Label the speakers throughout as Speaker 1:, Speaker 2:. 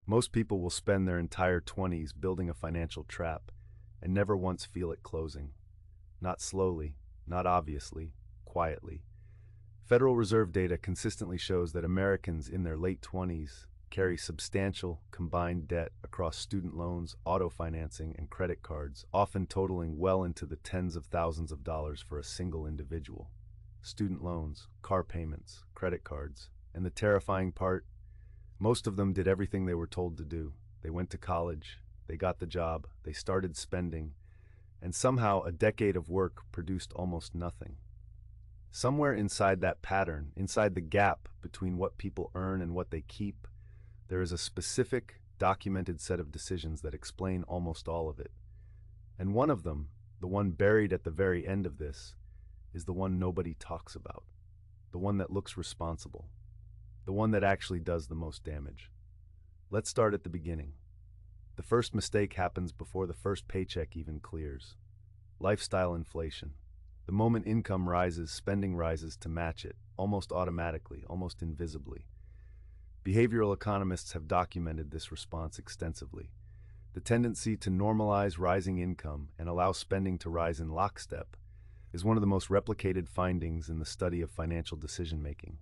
Speaker 1: Most people will spend their entire 20s building a financial trap and never once feel it closing. Not slowly, not obviously, quietly. Federal Reserve data consistently shows that Americans in their late 20s carry substantial combined debt across student loans, auto financing, and credit cards, often totaling well into the tens of thousands of dollars for a single individual. Student loans, car payments, credit cards, and the terrifying part, most of them did everything they were told to do. They went to college, they got the job, they started spending, and somehow a decade of work produced almost nothing. Somewhere inside that pattern, inside the gap between what people earn and what they keep, there is a specific, documented set of decisions that explain almost all of it. And one of them, the one buried at the very end of this, is the one nobody talks about, the one that looks responsible, the one that actually does the most damage. Let's start at the beginning. The first mistake happens before the first paycheck even clears. Lifestyle inflation. The moment income rises, spending rises to match it, almost automatically, almost invisibly. Behavioral economists have documented this response extensively. The tendency to normalize rising income and allow spending to rise in lockstep is one of the most replicated findings in the study of financial decision-making.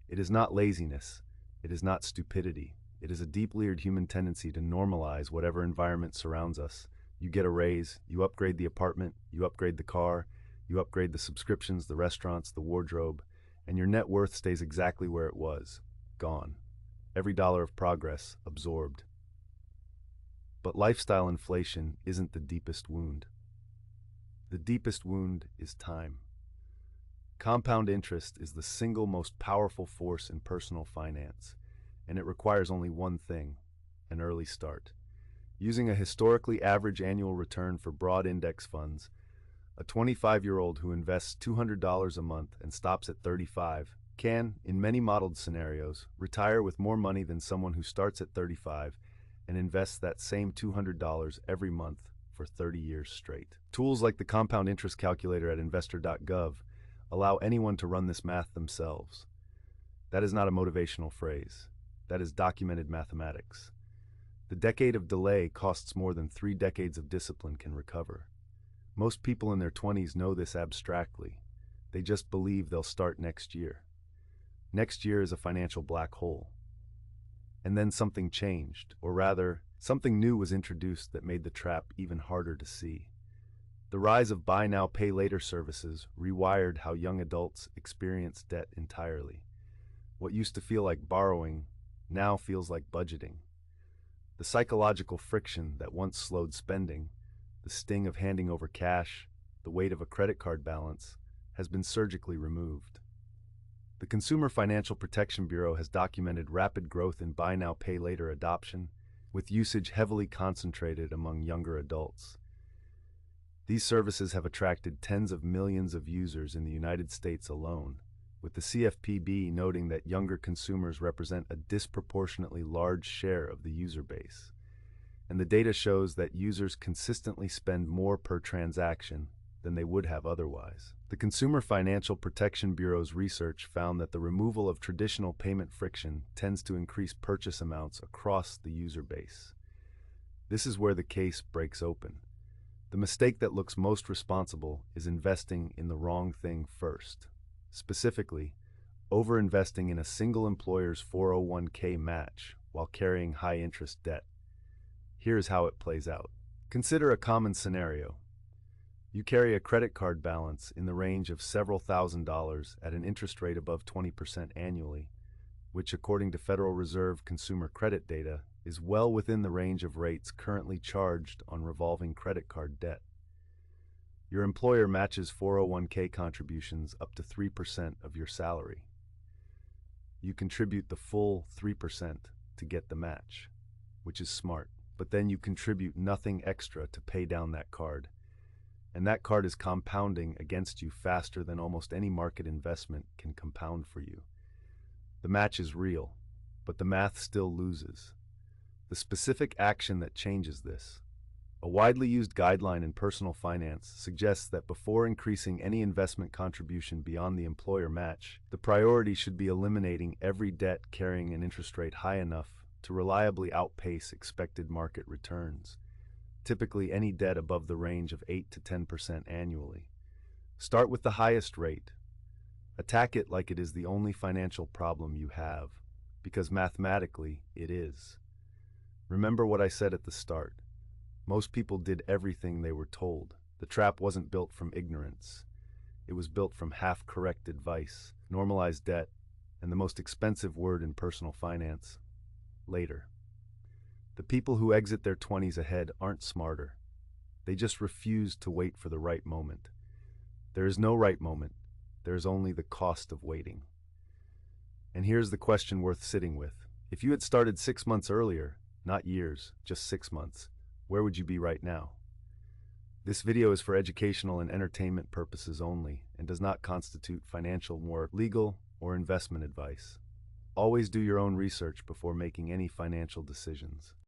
Speaker 1: It is not laziness, it is not stupidity, it is a deep-layered human tendency to normalize whatever environment surrounds us. You get a raise, you upgrade the apartment, you upgrade the car, you upgrade the subscriptions, the restaurants, the wardrobe, and your net worth stays exactly where it was, gone. Every dollar of progress absorbed. But lifestyle inflation isn't the deepest wound. The deepest wound is time. Compound interest is the single most powerful force in personal finance, and it requires only one thing: an early start. Using a historically average annual return for broad index funds, a 25-year-old who invests $200 a month and stops at 35 can, in many modeled scenarios, retire with more money than someone who starts at 35 and invests that same $200 every month for 30 years straight. Tools like the compound interest calculator at investor.gov allow anyone to run this math themselves. That is not a motivational phrase. That is documented mathematics. The decade of delay costs more than 3 decades of discipline can recover. Most people in their 20s know this abstractly. They just believe they'll start next year. Next year is a financial black hole. And then something changed, or rather, something new was introduced that made the trap even harder to see. The rise of buy now, pay later services rewired how young adults experience debt entirely. What used to feel like borrowing now feels like budgeting. The psychological friction that once slowed spending, the sting of handing over cash, the weight of a credit card balance, has been surgically removed. The Consumer Financial Protection Bureau has documented rapid growth in buy now, pay later adoption, with usage heavily concentrated among younger adults. These services have attracted tens of millions of users in the United States alone, with the CFPB noting that younger consumers represent a disproportionately large share of the user base. And the data shows that users consistently spend more per transaction than they would have otherwise. The Consumer Financial Protection Bureau's research found that the removal of traditional payment friction tends to increase purchase amounts across the user base. This is where the case breaks open. The mistake that looks most responsible is investing in the wrong thing first. Specifically, over-investing in a single employer's 401k match while carrying high-interest debt. Here's how it plays out. Consider a common scenario. You carry a credit card balance in the range of several $1,000s at an interest rate above 20% annually, which, according to Federal Reserve consumer credit data, is well within the range of rates currently charged on revolving credit card debt. Your employer matches 401k contributions up to 3% of your salary. You contribute the full 3% to get the match, which is smart, but then you contribute nothing extra to pay down that card. And that card is compounding against you faster than almost any market investment can compound for you. The match is real, but the math still loses. The specific action that changes this. A widely used guideline in personal finance suggests that before increasing any investment contribution beyond the employer match, the priority should be eliminating every debt carrying an interest rate high enough to reliably outpace expected market returns, typically any debt above the range of 8 to 10% annually. Start with the highest rate. Attack it like it is the only financial problem you have, because mathematically it is. Remember what I said at the start. Most people did everything they were told. The trap wasn't built from ignorance. It was built from half-correct advice, normalized debt, and the most expensive word in personal finance, later. The people who exit their 20s ahead aren't smarter. They just refuse to wait for the right moment. There is no right moment. There is only the cost of waiting. And here's the question worth sitting with. If you had started 6 months earlier, not years, just 6 months, where would you be right now? This video is for educational and entertainment purposes only and does not constitute financial, legal, or investment advice. Always do your own research before making any financial decisions.